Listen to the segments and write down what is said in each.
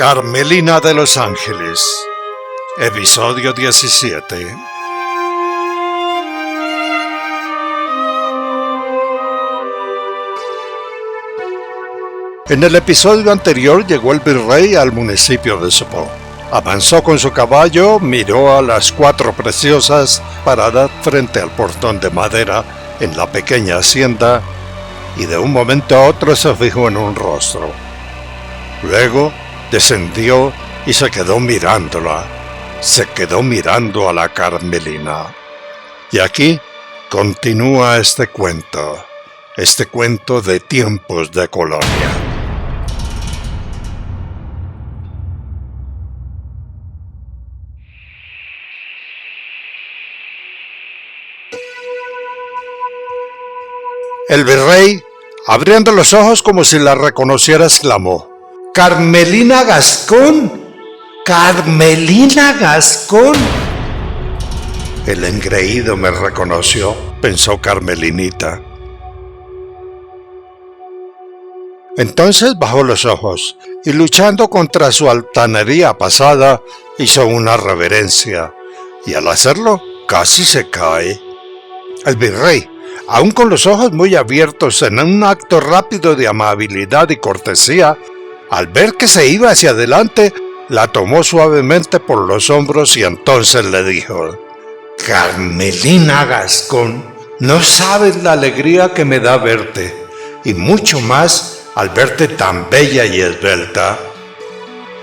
Carmelina de Los Ángeles, episodio 17. En el episodio anterior llegó el virrey al municipio de Sopó. Avanzó con su caballo, miró a las cuatro preciosas paradas frente al portón de madera en la pequeña hacienda y de un momento a otro se fijó en un rostro. Luego descendió y se quedó mirándola. Se quedó mirando a la Carmelina. Y aquí continúa este cuento de tiempos de colonia. El virrey, abriendo los ojos como si la reconociera, exclamó: ¡Carmelina Gascón! ¡Carmelina Gascón! El engreído me reconoció, pensó Carmelinita. Entonces bajó los ojos y, luchando contra su altanería pasada, hizo una reverencia, y al hacerlo casi se cae. El virrey, aún con los ojos muy abiertos en un acto rápido de amabilidad y cortesía, al ver que se iba hacia adelante, la tomó suavemente por los hombros y entonces le dijo: Carmelina Gascón, no sabes la alegría que me da verte, y mucho más al verte tan bella y esbelta.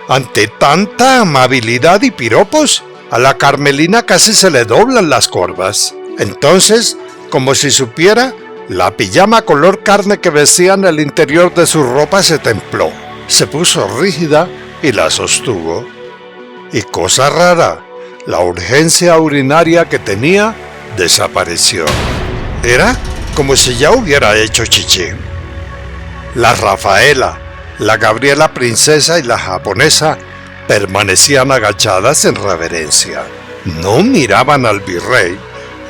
Ante tanta amabilidad y piropos, a la Carmelina casi se le doblan las corvas. Entonces, como si supiera, la pijama color carne que vestía en el interior de su ropa se templó, se puso rígida y la sostuvo. Y cosa rara, la urgencia urinaria que tenía desapareció. Era como si ya hubiera hecho chichi. La Rafaela, la Gabriela princesa y la japonesa permanecían agachadas en reverencia. No miraban al virrey,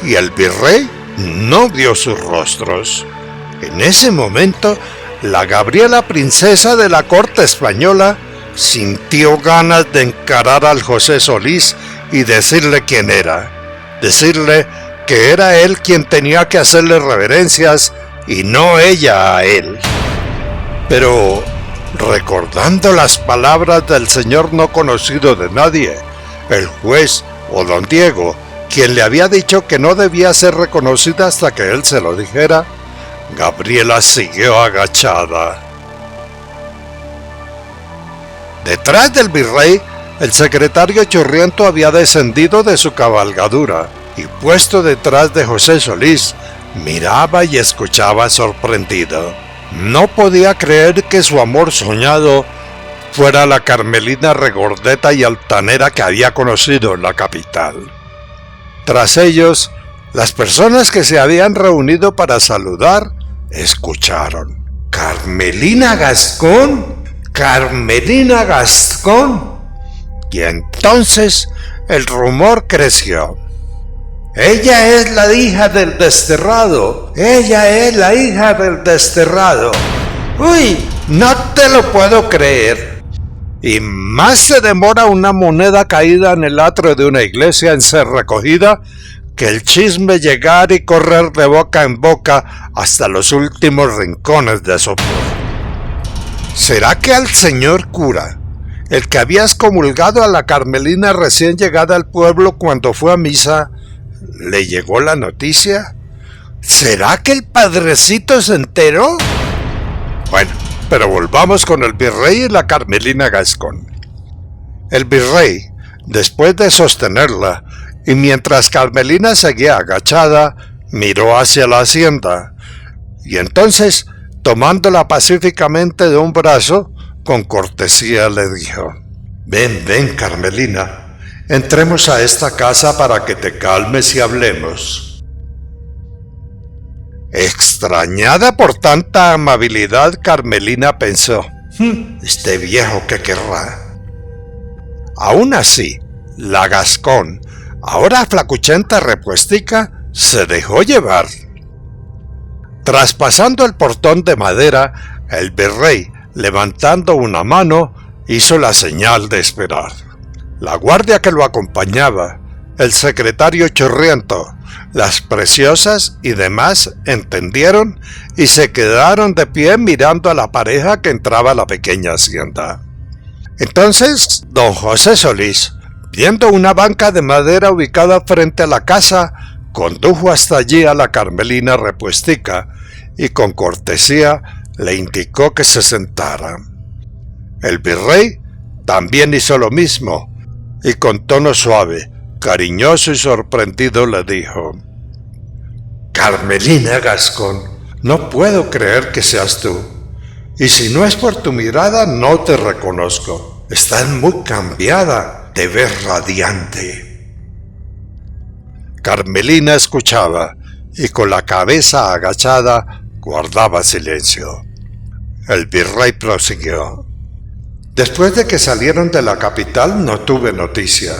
y el virrey no vio sus rostros. En ese momento, la Gabriela princesa de la corte española sintió ganas de encarar al José Solís y decirle quién era. Decirle que era él quien tenía que hacerle reverencias y no ella a él. Pero, recordando las palabras del señor no conocido de nadie, el juez o don Diego, quien le había dicho que no debía ser reconocida hasta que él se lo dijera, Gabriela siguió agachada. Detrás del virrey, el secretario Churriento había descendido de su cabalgadura y, puesto detrás de José Solís, miraba y escuchaba sorprendido. No podía creer que su amor soñado fuera la Carmelina regordeta y altanera que había conocido en la capital. Tras ellos, las personas que se habían reunido para saludar escucharon: ¡Carmelina Gascón! ¡Carmelina Gascón! Y entonces el rumor creció. ¡Ella es la hija del desterrado! ¡Ella es la hija del desterrado! ¡Uy! ¡No te lo puedo creer! Y más se demora una moneda caída en el atrio de una iglesia en ser recogida que el chisme llegar y correr de boca en boca hasta los últimos rincones de Sopó. ¿Será que al señor cura, el que había excomulgado a la Carmelina recién llegada al pueblo cuando fue a misa, le llegó la noticia? ¿Será que el padrecito se enteró? Bueno, pero volvamos con el virrey y la Carmelina Gascón. El virrey, después de sostenerla, y mientras Carmelina seguía agachada, miró hacia la hacienda, y entonces, tomándola pacíficamente de un brazo, con cortesía le dijo: Ven, ven, Carmelina, entremos a esta casa para que te calmes y hablemos. Extrañada por tanta amabilidad, Carmelina pensó: este viejo, ¿qué querrá? Aún así, la Gascón, ahora flacuchenta repuestica, se dejó llevar. Traspasando el portón de madera, el virrey, levantando una mano, hizo la señal de esperar. La guardia que lo acompañaba, el secretario Churriento, las preciosas y demás entendieron y se quedaron de pie mirando a la pareja que entraba a la pequeña hacienda. Entonces, don José Solís, viendo una banca de madera ubicada frente a la casa, condujo hasta allí a la Carmelina repuestica y con cortesía le indicó que se sentara. El virrey también hizo lo mismo y con tono suave, cariñoso y sorprendido le dijo: «Carmelina Gascón, no puedo creer que seas tú, y si no es por tu mirada no te reconozco. Estás muy cambiada, te ves radiante». Carmelina escuchaba y con la cabeza agachada guardaba silencio. El virrey prosiguió: «Después de que salieron de la capital no tuve noticia».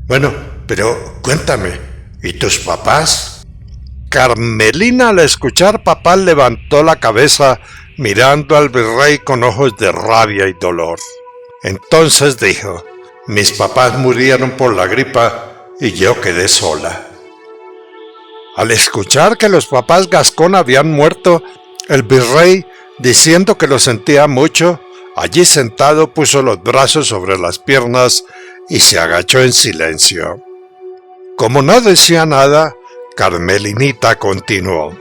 «Bueno, pero cuéntame, ¿y tus papás?» Carmelina, al escuchar papá, levantó la cabeza mirando al virrey con ojos de rabia y dolor. Entonces dijo: «Mis papás murieron por la gripa y yo quedé sola». Al escuchar que los papás Gascón habían muerto, el virrey, diciendo que lo sentía mucho, allí sentado puso los brazos sobre las piernas y se agachó en silencio. Como no decía nada, Carmelinita continuó.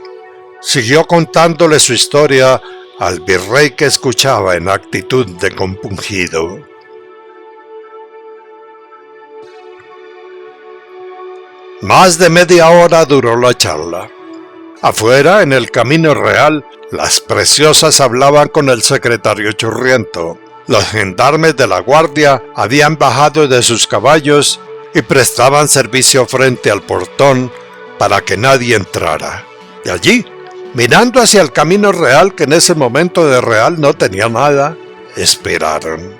Siguió contándole su historia al virrey, que escuchaba en actitud de compungido. Más de media hora duró la charla. Afuera, en el camino real, las preciosas hablaban con el secretario Churriento. Los gendarmes de la guardia habían bajado de sus caballos y prestaban servicio frente al portón para que nadie entrara. Y allí, mirando hacia el camino real, que en ese momento de real no tenía nada, esperaron.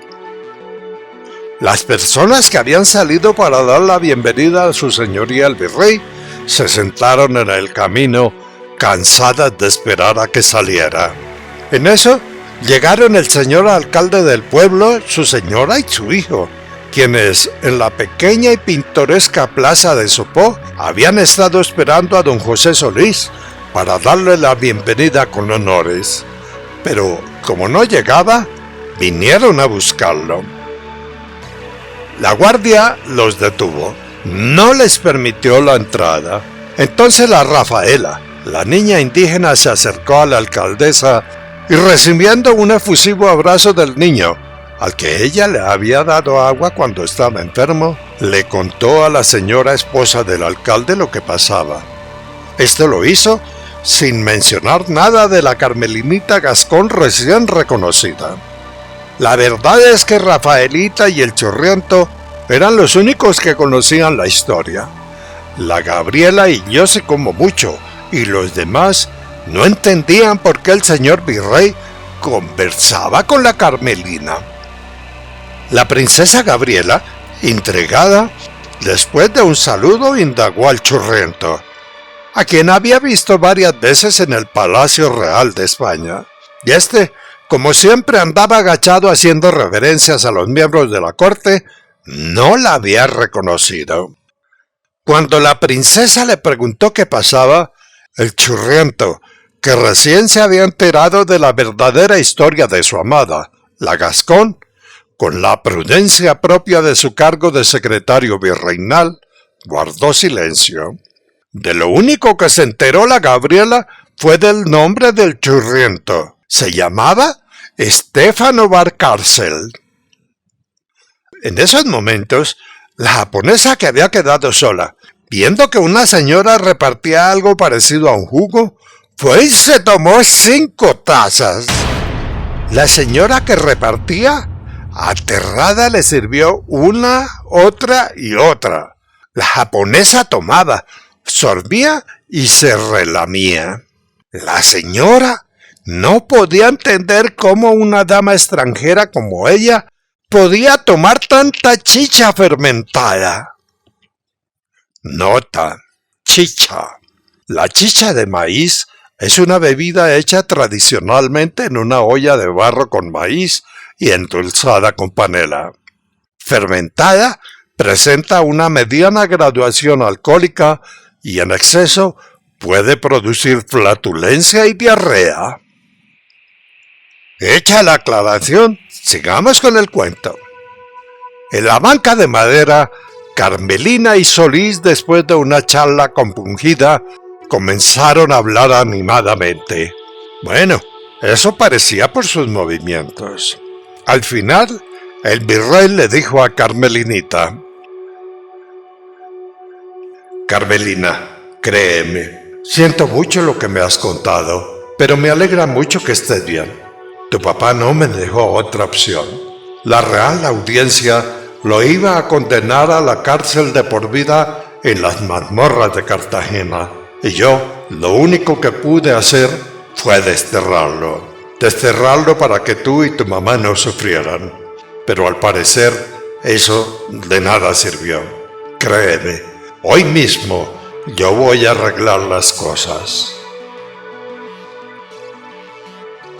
Las personas que habían salido para dar la bienvenida a su señoría el virrey se sentaron en el camino, cansadas de esperar a que saliera. En eso llegaron el señor alcalde del pueblo, su señora y su hijo, quienes en la pequeña y pintoresca plaza de Sopó habían estado esperando a don José Solís para darle la bienvenida con honores. Pero como no llegaba, vinieron a buscarlo. La guardia los detuvo, no les permitió la entrada. Entonces la Rafaela, la niña indígena, se acercó a la alcaldesa y, recibiendo un efusivo abrazo del niño, al que ella le había dado agua cuando estaba enfermo, le contó a la señora esposa del alcalde lo que pasaba. Esto lo hizo sin mencionar nada de la Carmelinita Gascón recién reconocida. La verdad es que Rafaelita y el Churriento eran los únicos que conocían la historia. La Gabriela y yo sé como mucho, y los demás no entendían por qué el señor virrey conversaba con la Carmelina. La princesa Gabriela, intrigada, después de un saludo, indagó al Churriento, a quien había visto varias veces en el Palacio Real de España, y este, como siempre, andaba agachado haciendo reverencias a los miembros de la corte, no la había reconocido. Cuando la princesa le preguntó qué pasaba, el Churriento, que recién se había enterado de la verdadera historia de su amada, la Gascón, con la prudencia propia de su cargo de secretario virreinal, guardó silencio. De lo único que se enteró la Gabriela fue del nombre del Churriento. Se llamaba Estéfano Valcárcel. En esos momentos, la japonesa, que había quedado sola, viendo que una señora repartía algo parecido a un jugo, fue y se tomó 5 tazas. La señora que repartía, aterrada, le sirvió una, otra y otra. La japonesa tomaba, sorbía y se relamía. La señora no podía entender cómo una dama extranjera como ella podía tomar tanta chicha fermentada. Nota: chicha. La chicha de maíz es una bebida hecha tradicionalmente en una olla de barro con maíz y endulzada con panela. Fermentada, presenta una mediana graduación alcohólica y en exceso puede producir flatulencia y diarrea. Hecha la aclaración, sigamos con el cuento. En la banca de madera, Carmelina y Solís, después de una charla compungida, comenzaron a hablar animadamente. Bueno, eso parecía por sus movimientos. Al final, el virrey le dijo a Carmelinita: Carmelina, créeme, siento mucho lo que me has contado, pero me alegra mucho que estés bien. Tu papá no me dejó otra opción. La Real Audiencia lo iba a condenar a la cárcel de por vida en las mazmorras de Cartagena, y yo lo único que pude hacer fue desterrarlo para que tú y tu mamá no sufrieran. Pero al parecer eso de nada sirvió. Créeme, hoy mismo yo voy a arreglar las cosas.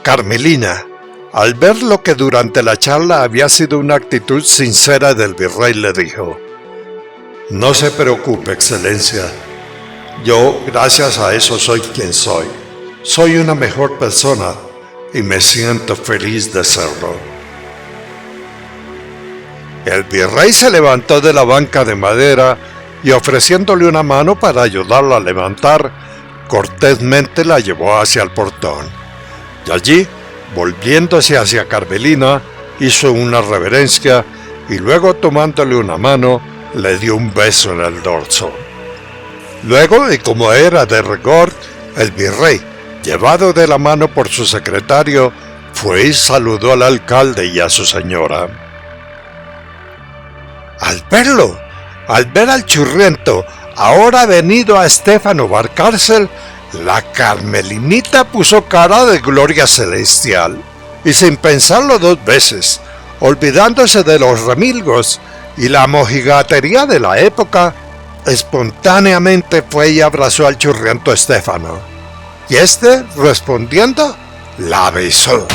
Carmelina, al ver lo que durante la charla había sido una actitud sincera del virrey, le dijo: No se preocupe, excelencia. Yo, gracias a eso, soy quien soy. Soy una mejor persona y me siento feliz de serlo. El virrey se levantó de la banca de madera y, ofreciéndole una mano para ayudarla a levantar, cortésmente la llevó hacia el portón. Y allí, volviéndose hacia Carmelina, hizo una reverencia y luego, tomándole una mano, le dio un beso en el dorso. Luego, y como era de rigor, el virrey, llevado de la mano por su secretario, fue y saludó al alcalde y a su señora. Al ver al churriento, ahora venido a Estéfano Valcárcel, la Carmelinita puso cara de gloria celestial, y sin pensarlo dos veces, olvidándose de los remilgos y la mojigatería de la época, espontáneamente fue y abrazó al churriento Estéfano, y éste, respondiendo, la besó.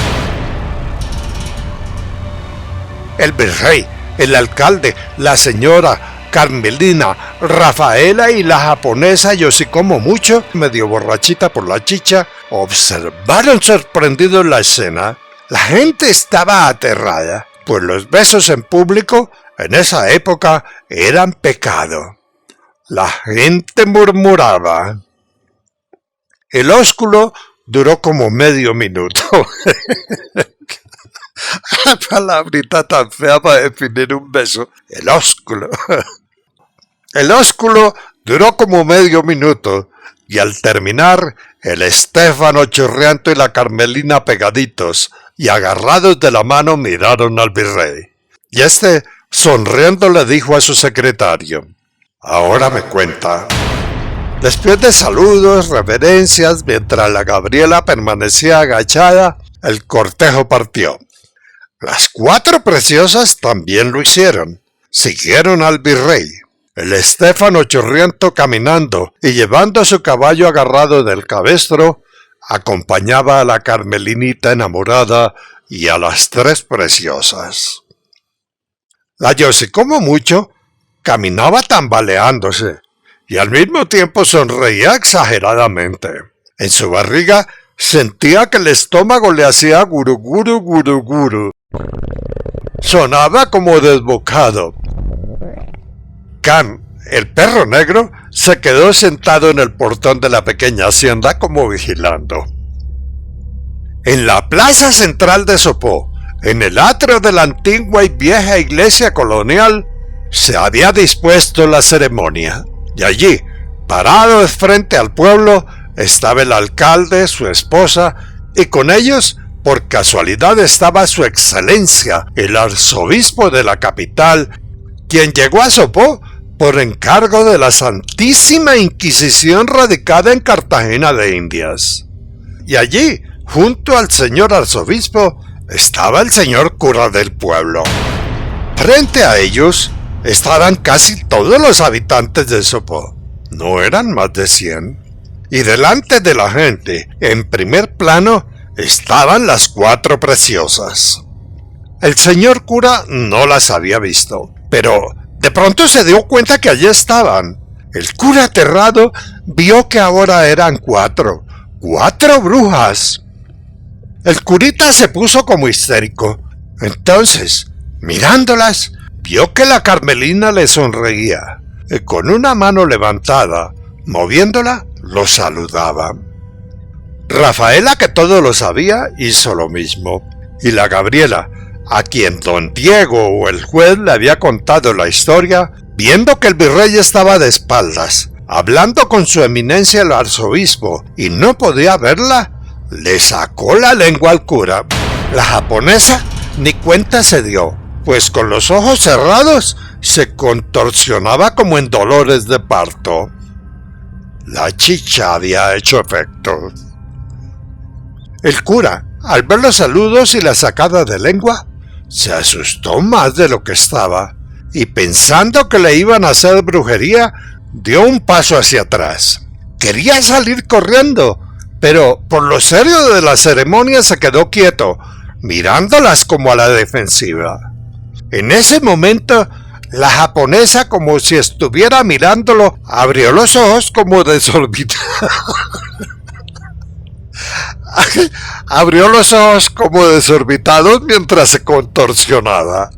El virrey, el alcalde, la señora Carmelina, Rafaela y la japonesa Yoshikomo mucho, medio borrachita por la chicha, observaron sorprendidos la escena. La gente estaba aterrada, pues los besos en público en esa época eran pecado. La gente murmuraba. El ósculo duró como medio minuto. Palabrita tan fea para definir un beso. El ósculo. El ósculo duró como medio minuto, y al terminar, el Estéfano chorreante y la Carmelina pegaditos y agarrados de la mano miraron al virrey. Y este, sonriendo, le dijo a su secretario: Ahora me cuenta. Después de saludos, reverencias, mientras la Gabriela permanecía agachada, el cortejo partió. Las cuatro preciosas también lo hicieron. Siguieron al virrey. El Estéfano chorriento, caminando y llevando su caballo agarrado del cabestro, acompañaba a la Carmelinita enamorada y a las tres preciosas. La Yoshikomo mucho caminaba tambaleándose y al mismo tiempo sonreía exageradamente. En su barriga sentía que el estómago le hacía guruguru guruguru. Sonaba como desbocado. Can, el perro negro, se quedó sentado en el portón de la pequeña hacienda como vigilando. En la plaza central de Sopó, en el atrio de la antigua y vieja iglesia colonial, se había dispuesto la ceremonia, y allí, parados frente al pueblo, estaba el alcalde, su esposa, y con ellos, por casualidad, estaba su excelencia, el arzobispo de la capital, quien llegó a Sopó por encargo de la Santísima Inquisición radicada en Cartagena de Indias. Y allí, junto al señor arzobispo, estaba el señor cura del pueblo. Frente a ellos estaban casi todos los habitantes de Sopó. No eran más de 100. Y delante de la gente, en primer plano, estaban las cuatro preciosas. El señor cura no las había visto, pero de pronto se dio cuenta que allí estaban. El cura aterrado vio que ahora eran cuatro brujas. El curita se puso como histérico. Entonces, mirándolas, vio que la Carmelina le sonreía y con una mano levantada, moviéndola, lo saludaba. Rafaela, que todo lo sabía, hizo lo mismo, y la Gabriela, a quien don Diego o el juez le había contado la historia, viendo que el virrey estaba de espaldas, hablando con su eminencia el arzobispo, y no podía verla, le sacó la lengua al cura. La japonesa ni cuenta se dio, pues con los ojos cerrados se contorsionaba como en dolores de parto. La chicha había hecho efecto. El cura, al ver los saludos y la sacada de lengua, se asustó más de lo que estaba, y pensando que le iban a hacer brujería, dio un paso hacia atrás. Quería salir corriendo, pero por lo serio de la ceremonia se quedó quieto, mirándolas como a la defensiva. En ese momento, la japonesa, como si estuviera mirándolo, abrió los ojos como desorbitada. Abrió los ojos como desorbitados mientras se contorsionaba.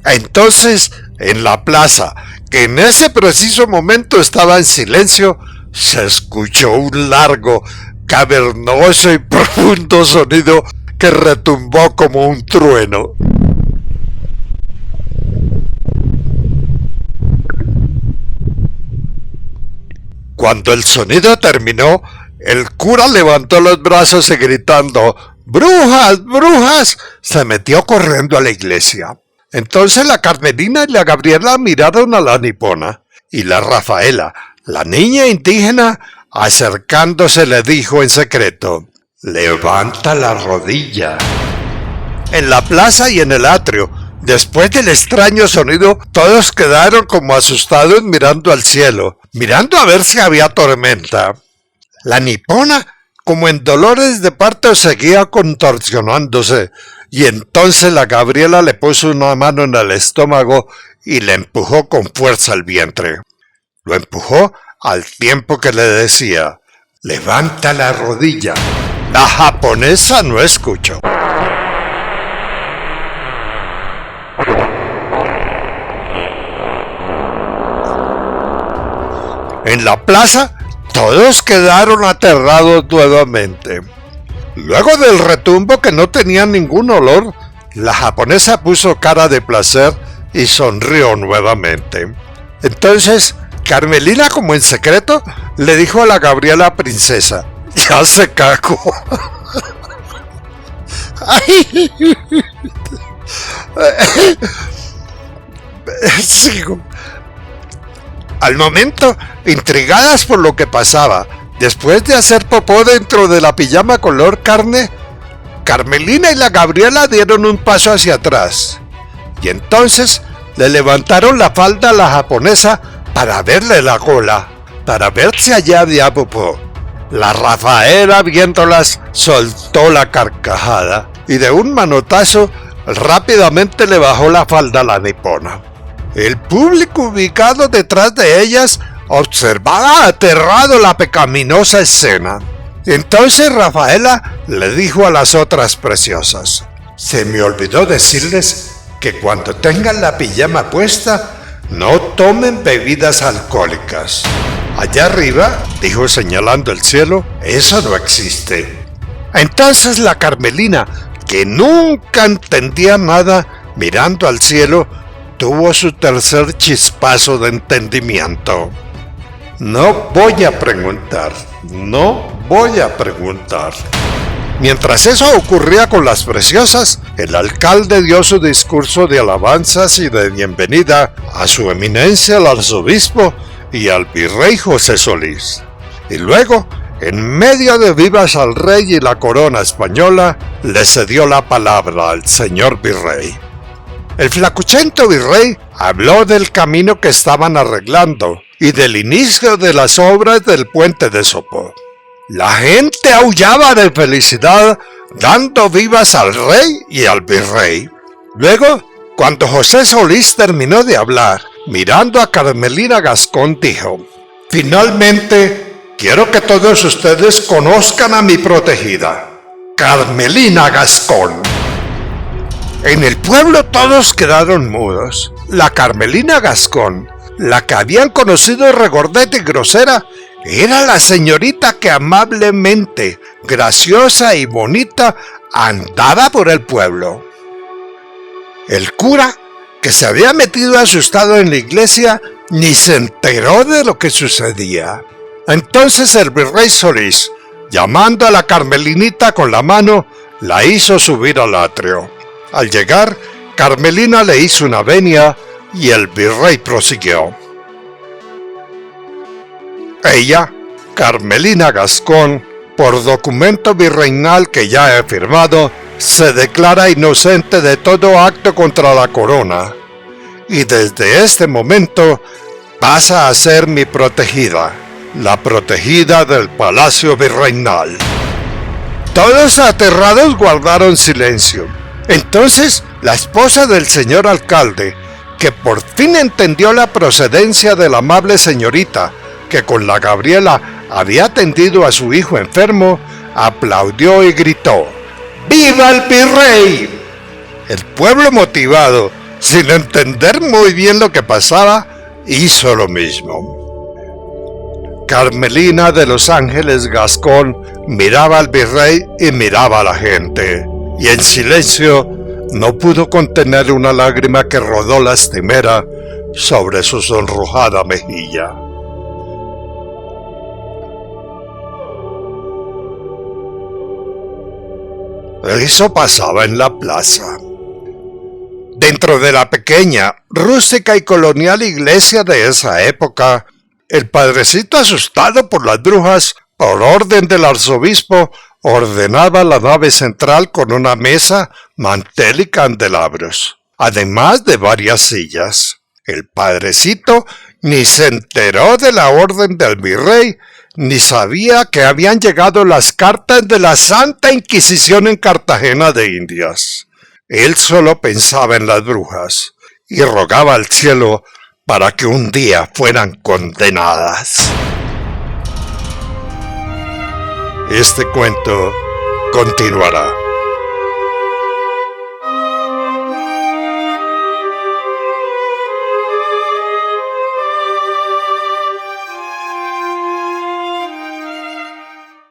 Entonces, en la plaza, que en ese preciso momento estaba en silencio, se escuchó un largo, cavernoso y profundo sonido que retumbó como un trueno. Cuando el sonido terminó, el cura levantó los brazos y gritando ¡Brujas! ¡Brujas!, se metió corriendo a la iglesia. Entonces la Carmelina y la Gabriela miraron a la nipona, y la Rafaela, la niña indígena, acercándose le dijo en secreto: «Levanta la rodilla». En la plaza y en el atrio, después del extraño sonido, todos quedaron como asustados mirando al cielo, mirando a ver si había tormenta. La nipona, como en dolores de parto, seguía contorsionándose, y entonces la Gabriela le puso una mano en el estómago y le empujó con fuerza el vientre. Lo empujó al tiempo que le decía: «Levanta la rodilla». La japonesa no escuchó. En la plaza, todos quedaron aterrados nuevamente. Luego del retumbo, que no tenía ningún olor, la japonesa puso cara de placer y sonrió nuevamente. Entonces, Carmelina, como en secreto, le dijo a la Gabriela princesa: «Ya se cagó». Sigo. Al momento, intrigadas por lo que pasaba, después de hacer popó dentro de la pijama color carne, Carmelina y la Gabriela dieron un paso hacia atrás, y entonces le levantaron la falda a la japonesa para verle la cola, para ver si allá había popó. La Rafaela, viéndolas, soltó la carcajada, y de un manotazo rápidamente le bajó la falda a la nipona. El público ubicado detrás de ellas observaba aterrado la pecaminosa escena. Entonces Rafaela le dijo a las otras preciosas: «Se me olvidó decirles que cuando tengan la pijama puesta, no tomen bebidas alcohólicas. Allá arriba», dijo señalando el cielo, «eso no existe». Entonces la Carmelina, que nunca entendía nada, mirando al cielo, tuvo su tercer chispazo de entendimiento. «No voy a preguntar, no voy a preguntar». Mientras eso ocurría con las preciosas, el alcalde dio su discurso de alabanzas y de bienvenida a su eminencia el arzobispo y al virrey José Solís. Y luego, en medio de vivas al rey y la corona española, le cedió la palabra al señor virrey. El flacuchento virrey habló del camino que estaban arreglando y del inicio de las obras del puente de Sopó. La gente aullaba de felicidad, dando vivas al rey y al virrey. Luego, cuando José Solís terminó de hablar, mirando a Carmelina Gascón, dijo: finalmente, quiero que todos ustedes conozcan a mi protegida, Carmelina Gascón. En el pueblo todos quedaron mudos. La Carmelina Gascón, la que habían conocido regordeta y grosera, era la señorita que amablemente, graciosa y bonita andaba por el pueblo. El cura, que se había metido asustado en la iglesia, ni se enteró de lo que sucedía. Entonces el virrey Solís, llamando a la Carmelinita con la mano, la hizo subir al atrio. Al llegar, Carmelina le hizo una venia y el virrey prosiguió: ella, Carmelina Gascón, por documento virreinal que ya he firmado, se declara inocente de todo acto contra la corona, y desde este momento pasa a ser mi protegida, la protegida del palacio virreinal. Todos aterrados guardaron silencio. Entonces, la esposa del señor alcalde, que por fin entendió la procedencia de la amable señorita, que con la Gabriela había atendido a su hijo enfermo, aplaudió y gritó: ¡Viva el virrey! El pueblo, motivado, sin entender muy bien lo que pasaba, hizo lo mismo. Carmelina de los Ángeles Gascón miraba al virrey y miraba a la gente, y en silencio no pudo contener una lágrima que rodó lastimera sobre su sonrojada mejilla. Eso pasaba en la plaza. Dentro de la pequeña, rústica y colonial iglesia de esa época, el padrecito, asustado por las brujas, por orden del arzobispo, ordenaba la nave central con una mesa, mantel y candelabros, además de varias sillas. El padrecito ni se enteró de la orden del virrey, ni sabía que habían llegado las cartas de la Santa Inquisición en Cartagena de Indias. Él solo pensaba en las brujas y rogaba al cielo para que un día fueran condenadas. Este cuento continuará.